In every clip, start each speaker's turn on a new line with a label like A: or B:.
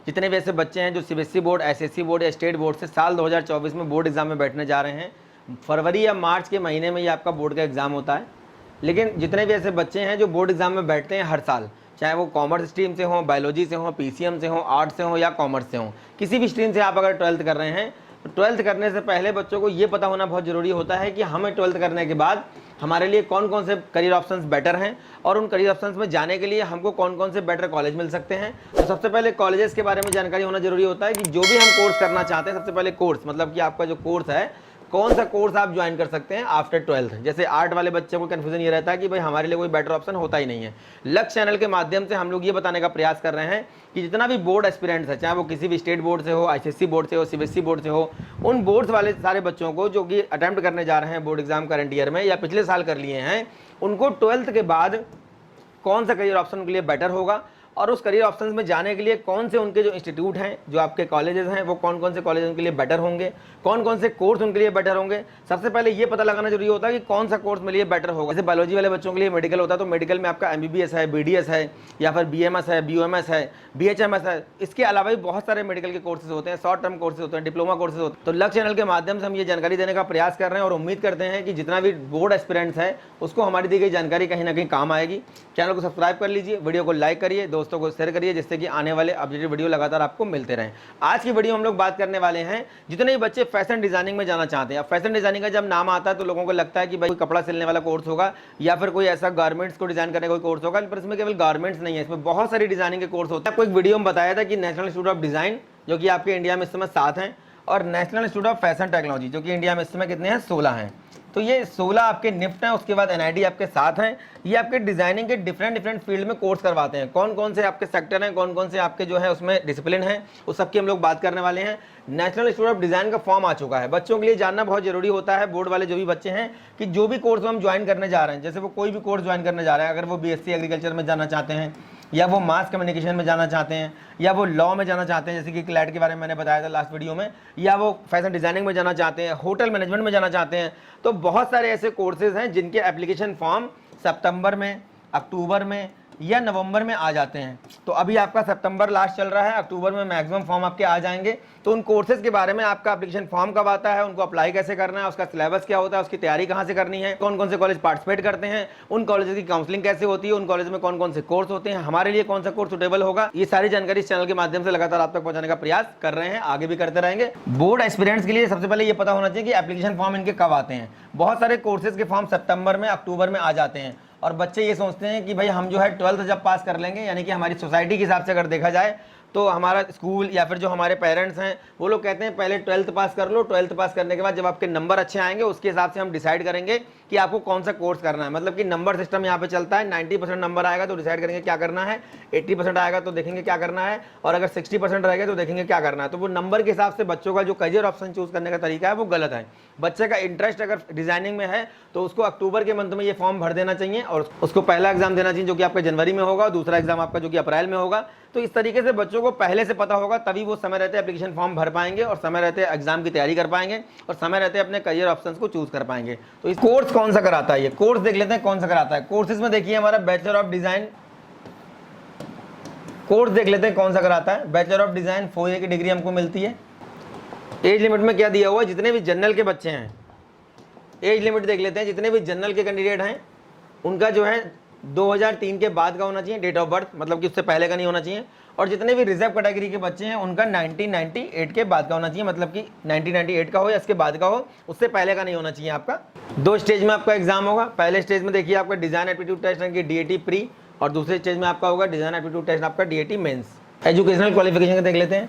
A: जितने भी ऐसे बच्चे हैं जो सीबीएसई बोर्ड, एसएससी बोर्ड या स्टेट बोर्ड से साल 2024 में बोर्ड एग्जाम में बैठने जा रहे हैं, फरवरी या मार्च के महीने में ये आपका बोर्ड का एग्ज़ाम होता है। लेकिन जितने भी ऐसे बच्चे हैं जो बोर्ड एग्जाम में बैठते हैं हर साल, चाहे वो कॉमर्स स्ट्रीम से हो, बायोलॉजी से हो, पीसीएम से हो, आर्ट्स से हो या कॉमर्स से हो, किसी भी स्ट्रीम से आप अगर 12th कर रहे हैं, तो 12th करने से पहले बच्चों को ये पता होना बहुत ज़रूरी होता है कि हमें 12th करने के बाद हमारे लिए कौन कौन से करियर ऑप्शंस बेटर हैं और उन करियर ऑप्शंस में जाने के लिए हमको कौन कौन से बेटर कॉलेज मिल सकते हैं। तो सबसे पहले कॉलेजेस के बारे में जानकारी होना जरूरी होता है कि जो भी हम कोर्स करना चाहते हैं, सबसे पहले कोर्स मतलब कि आपका जो कोर्स है, कौन सा कोर्स आप ज्वाइन कर सकते हैं आफ्टर 12th। जैसे आर्ट वाले बच्चों को कन्फ्यूजन ये रहता है कि भाई हमारे लिए कोई बेटर ऑप्शन होता ही नहीं है। लक्ष्य चैनल के माध्यम से हम लोग ये बताने का प्रयास कर रहे हैं कि जितना भी बोर्ड एस्पिरेंट्स है, चाहे वो किसी भी स्टेट बोर्ड से हो, आईसीएसई बोर्ड से हो, सीबीएसई बोर्ड से हो, उन बोर्ड्स वाले सारे बच्चों को जो कि अटेम्प्ट करने जा रहे हैं बोर्ड एग्जाम करंट ईयर में या पिछले साल कर लिए हैं, उनको 12th के बाद कौन सा करियर ऑप्शन उनके लिए बेटर होगा और उस करियर ऑप्शंस में जाने के लिए कौन से उनके जो इंस्टीट्यूट हैं, जो आपके कॉलेजेस हैं, वो कौन कौन से कॉलेज उनके लिए बेटर होंगे, कौन कौन से कोर्स उनके लिए बेटर होंगे। सबसे पहले ये पता लगाना जरूरी होता है कि कौन सा कोर्स मेरे लिए बेटर होगा। जैसे बायोलॉजी वाले बच्चों के लिए मेडिकल होता है, तो मेडिकल में आपका एमबीबीएस है, बीडीएस है या फिर बीएमएस है, बीओएमएस है, बीएचएमएस है। इसके अलावा भी बहुत सारे मेडिकल के कोर्सेज होते हैं, शॉर्ट टर्म कोर्सेज होते हैं, डिप्लोमा कोर्सेज होते हैं। तो लक्ष्य चैनल के माध्यम से हम ये जानकारी देने का प्रयास कर रहे हैं और उम्मीद करते हैं कि जितना भी बोर्ड एस्पिरेंट्स है उसको हमारी दी गई जानकारी कहीं ना कहीं काम आएगी। चैनल को सब्सक्राइब कर लीजिए, वीडियो को लाइक करिए, दोस्तों को शेयर करिए, जिससे कि आने वाले अपडेटेड वीडियो लगातार आपको मिलते रहें। आज की वीडियो हम लोग बात करने वाले हैं जितने भी बच्चे फैशन डिजाइनिंग में जाना चाहते हैं। फैशन डिजाइनिंग का जब नाम आता है तो लोगों को लगता है कि भाई कोई कपड़ा सिलने वाला कोर्स होगा या फिर कोई ऐसा गारमेंट्स को डिजाइन करने का कोई कोर्स होगा, पर इसमें केवल गारमेंट्स नहीं है, इसमें बहुत सारी डिजाइनिंग के कोर्स होते हैं। आपको एक वीडियो में बताया था कि नेशनल इंस्टीट्यूट ऑफ डिजाइन जो कि आपके इंडिया में इस समय 7 हैं और national institute of fashion technology जो कि इंडिया में इस समय कितने हैं, 16 हैं। तो ये 16 आपके निफ्ट हैं, उसके बाद एनआईडी आपके साथ हैं। ये आपके डिजाइनिंग के डिफरेंट फील्ड में कोर्स करवाते हैं। कौन कौन से आपके सेक्टर हैं, कौन कौन से आपके जो है उसमें डिसिप्लिन है, उस सबकी हम लोग बात करने वाले हैं। नेशनल इंस्टीट्यूट ऑफ डिजाइन का फॉर्म आ चुका है। बच्चों के लिए जानना बहुत जरूरी होता है, बोर्ड वाले जो भी बच्चे हैं, कि जो भी कोर्स हम ज्वाइन करने जा रहे हैं, जैसे वो कोई भी कोर्स ज्वाइन करने जा रहे हैं, अगर वो बीएससी एग्रीकल्चर में जाना चाहते हैं या वो मास कम्युनिकेशन में जाना चाहते हैं या वो लॉ में जाना चाहते हैं, जैसे कि क्लैट के बारे में मैंने बताया था लास्ट वीडियो में, या वो फैशन डिजाइनिंग में जाना चाहते हैं, होटल मैनेजमेंट में जाना चाहते हैं, तो बहुत सारे ऐसे कोर्सेज हैं जिनके एप्लीकेशन फॉर्म सितंबर में, अक्टूबर में या नवंबर में आ जाते हैं। तो अभी आपका सितंबर लास्ट चल रहा है, अक्टूबर में मैक्सिमम फॉर्म आपके आ जाएंगे। तो उन कोर्सेज के बारे में आपका एप्लीकेशन फॉर्म कब आता है, उनको अप्लाई कैसे करना है, उसका सिलेबस क्या होता है, उसकी तैयारी कहाँ से करनी है, कौन कौन से कॉलेज पार्टिसिपेट करते हैं, उन कॉलेज की काउंसलिंग कैसे होती है, उन कॉलेज में कौन कौन से कोर्स होते हैं, हमारे लिए कौन सा कोर्स सुटेबल होगा, ये सारी जानकारी इस चैनल के माध्यम से लगातार आप तक पहुंचाने का प्रयास कर रहे हैं, आगे भी करते रहेंगे। बोर्ड एस्पिरेंट्स के लिए सबसे पहले ये पता होना चाहिए कि एप्लीकेशन फॉर्म इनके कब आते हैं। बहुत सारे कोर्सेज के फॉर्म सितंबर में, अक्टूबर में आ जाते हैं और बच्चे ये सोचते हैं कि भाई हम जो है 12th जब पास कर लेंगे, यानी कि हमारी सोसाइटी के हिसाब से अगर देखा जाए तो हमारा स्कूल या फिर जो हमारे पेरेंट्स हैं वो लोग कहते हैं पहले 12th पास कर लो, 12th पास करने के बाद जब आपके नंबर अच्छे आएंगे उसके हिसाब से हम डिसाइड करेंगे कि आपको कौन सा कोर्स करना है। मतलब कि नंबर सिस्टम यहाँ पे चलता है, 90% नंबर आएगा तो डिसाइड करेंगे क्या करना है, 80% आएगा तो देखेंगे क्या करना है, और अगर 60% रहेगा तो देखेंगे क्या करना है। तो वो नंबर के हिसाब से बच्चों का जो करियर ऑप्शन चूज करने का तरीका है वो गलत है। बच्चे का इंटरेस्ट अगर डिजाइनिंग में है तो उसको अक्टूबर के मंथ में ये फॉर्म भर देना चाहिए और उसको पहला एग्जाम देना चाहिए जो कि आपका जनवरी में होगा और दूसरा एग्जाम आपका जो कि अप्रैल में होगा। तो इस तरीके से बच्चों को पहले से पता होगा, तभी वो समय रहते एप्लीकेशन फॉर्म भर पाएंगे और समय रहते एग्जाम की तैयारी कर पाएंगे और समय रहते अपने करियर ऑप्शंस को चूज कर पाएंगे। तो इस कोर्स कौन सा कराता है, ये कोर्स देख लेते हैं कौन सा कराता है। कोर्सेज में देखिए हमारा बैचलर ऑफ डिजाइन कोर्स देख लेते हैं कौन सा कराता है। बैचलर ऑफ डिजाइन 4 ईयर की डिग्री हमको मिलती है। एज लिमिट में क्या दिया हुआ है, जितने भी जनरल के बच्चे हैं, एज लिमिट देख लेते हैं, जितने भी जनरल के कैंडिडेट हैं उनका जो है 2003 के बाद का होना चाहिए डेट ऑफ बर्थ, मतलब कि उससे पहले का नहीं होना चाहिए। और जितने भी रिजर्व कैटेगरी के बच्चे हैं उनका 1998 के बाद का होना चाहिए, मतलब कि 1998 का हो या इसके बाद का हो, उससे पहले का नहीं होना चाहिए। आपका 2 स्टेज में आपका एग्जाम होगा। पहले स्टेज में देखिए आपका डिजाइन एप्टीट्यूड टेस्ट यानी कि डीएटी प्री, और दूसरे स्टेज में आपका होगा डिजाइन एप्टीट्यूड टेस्ट आपका डीएटी मेंस। एजुकेशनल क्वालिफिकेशन का देख लेते हैं।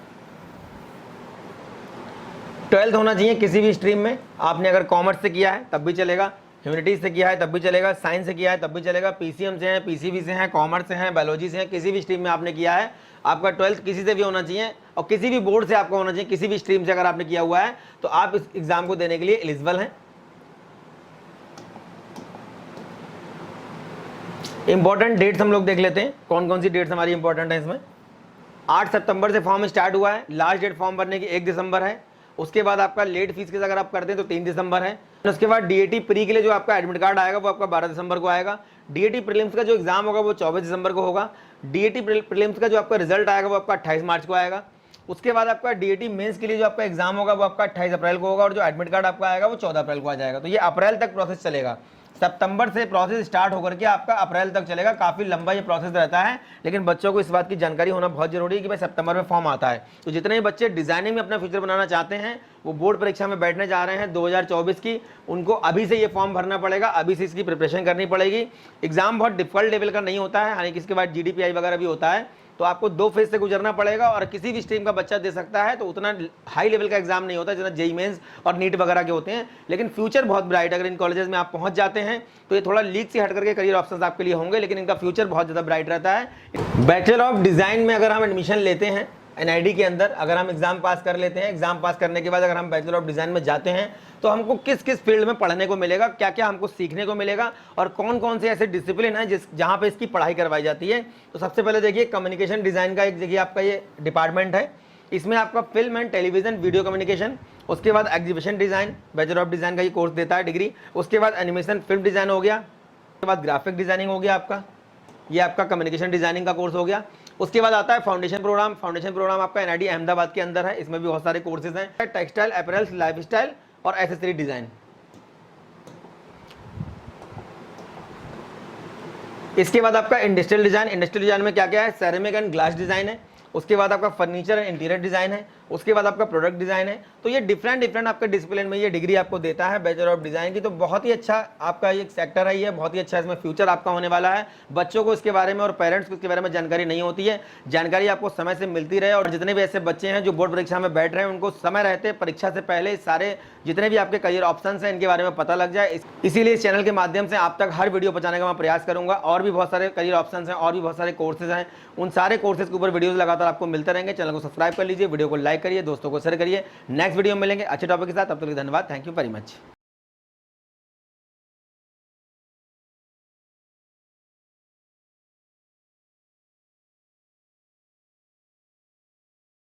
A: 12th होना चाहिए किसी भी स्ट्रीम में। आपने अगर कॉमर्स से किया है तब भी चलेगा, ह्यूमैनिटीज से किया है तब भी चलेगा, साइंस से किया है तब भी चलेगा, पीसीएम से है, पीसीबी से है, कॉमर्स से है, बायोलॉजी से है, किसी भी स्ट्रीम में आपने किया है, आपका 12th किसी से भी होना चाहिए और किसी भी बोर्ड से आपका होना चाहिए। किसी भी स्ट्रीम से अगर आपने किया हुआ है तो आप इस एग्जाम को देने के लिए एलिजिबल हैं। इंपॉर्टेंट डेट्स हम लोग देख लेते हैं, कौन कौन सी डेट्स हमारी इंपॉर्टेंट है इसमें। 8 सितंबर से फॉर्म स्टार्ट हुआ है, लास्ट डेट फॉर्म भरने की 1 दिसंबर है। उसके बाद आपका लेट फीस के अगर आप करते हैं तो 3 दिसंबर है। उसके बाद डीएटी प्री के लिए जो आपका एडमिट कार्ड आएगा वो आपका 12 दिसंबर को आएगा। डीएटी प्रीलिम्स का जो एग्जाम होगा वो 24 दिसंबर को होगा। डीएटी प्रीलिम्स का जो आपका रिजल्ट आएगा वो आपका 28 मार्च को आएगा। उसके बाद आपका डीएटी मेंस के लिए जो आपका एग्जाम होगा वो आपका 28 अप्रैल को होगा और जो एडमिट कार्ड आपका आएगा वो 14 अप्रैल को आ जाएगा। तो ये अप्रैल तक प्रोसेस चलेगा। सितंबर से प्रोसेस स्टार्ट होकर के आपका अप्रैल तक चलेगा। काफ़ी लंबा ये प्रोसेस रहता है, लेकिन बच्चों को इस बात की जानकारी होना बहुत जरूरी है कि भाई सितंबर में फॉर्म आता है। तो जितने भी बच्चे डिजाइनिंग में अपना फ्यूचर बनाना चाहते हैं, वो बोर्ड परीक्षा में बैठने जा रहे हैं 2024 की, उनको अभी से ये फॉर्म भरना पड़ेगा, अभी से इसकी प्रिपरेशन करनी पड़ेगी। एग्जाम बहुत डिफिकल्ट लेवल का नहीं होता है, हालांकि इसके बाद GDPI वगैरह भी होता है, तो आपको 2 फेज से गुजरना पड़ेगा और किसी भी स्ट्रीम का बच्चा दे सकता है। तो उतना हाई लेवल का एग्जाम नहीं होता जितना जेईई मेंस और नीट वगैरह के होते हैं, लेकिन फ्यूचर बहुत ब्राइट। अगर इन कॉलेजेस में आप पहुंच जाते हैं तो ये थोड़ा लीक से हट करके करियर ऑप्शंस आपके लिए होंगे, लेकिन इनका फ्यूचर बहुत ज़्यादा ब्राइट रहता है। बैचलर ऑफ डिज़ाइन में अगर हम एडमिशन लेते हैं NID के अंदर, अगर हम एग्जाम पास कर लेते हैं, एग्जाम पास करने के बाद अगर हम बैचलर ऑफ डिज़ाइन में जाते हैं तो हमको किस किस फील्ड में पढ़ने को मिलेगा, क्या क्या हमको सीखने को मिलेगा और कौन कौन से ऐसे डिसिप्लिन है जहाँ पे इसकी पढ़ाई करवाई जाती है। तो सबसे पहले देखिए, कम्युनिकेशन डिज़ाइन का एक देखिए आपका ये डिपार्टमेंट है। इसमें आपका film and television video communication, उसके बाद exhibition design, bachelor of design का ये कोर्स देता है डिग्री। उसके बाद एनिमेशन फिल्म डिज़ाइन हो गया, उसके बाद ग्राफिक डिज़ाइनिंग हो गया आपका, ये आपका कम्युनिकेशन डिज़ाइनिंग का कोर्स हो गया। उसके बाद आता है फाउंडेशन प्रोग्राम। फाउंडेशन प्रोग्राम आपका NID अहमदाबाद के अंदर है, इसमें भी बहुत सारे कोर्सेज हैं, टेक्सटाइल, अपैरल्स, लाइफस्टाइल और एक्सेसरी डिज़ाइन। इसके बाद आपका इंडस्ट्रियल डिज़ाइन। इंडस्ट्रियल डिज़ाइन में क्या क्या है, सेरेमिक एंड ग्लास डिज़ाइन है। उसके बाद आपका फर्नीचर एंड इंटीरियर डिज़ाइन है। उसके बाद आपका प्रोडक्ट डिज़ाइन है। तो ये डिफरेंट आपके डिसिप्लिन में ये डिग्री आपको देता है बैचलर ऑफ डिज़ाइन की। तो बहुत ही अच्छा आपका ये सेक्टर है, ये बहुत ही अच्छा इसमें फ्यूचर आपका होने वाला है। बच्चों को इसके बारे में और पेरेंट्स को इसके बारे में जानकारी नहीं होती है, जानकारी आपको समय से मिलती रहे। और जितने भी ऐसे बच्चे हैं जो बोर्ड परीक्षा में बैठ रहे हैं, उनको समय रहते परीक्षा से पहले सारे जितने भी आपके करियर ऑप्शंस हैं इनके बारे में पता लग जाए। इसीलिए इस चैनल के माध्यम से आप तक हर वीडियो पहुंचाने का मैं प्रयास करूंगा। और भी बहुत सारे करियर ऑप्शंस हैं और भी बहुत सारे कोर्सेज हैं, उन सारे कोर्सेज के ऊपर वीडियोस लगातार आपको मिलते रहेंगे। चैनल को सब्सक्राइब कर लीजिए, वीडियो को लाइक करिए, दोस्तों को शेयर करिए। नेक्स्ट वीडियो में मिलेंगे अच्छे टॉपिक के साथ, तब तक के लिए धन्यवाद। Thank you very much.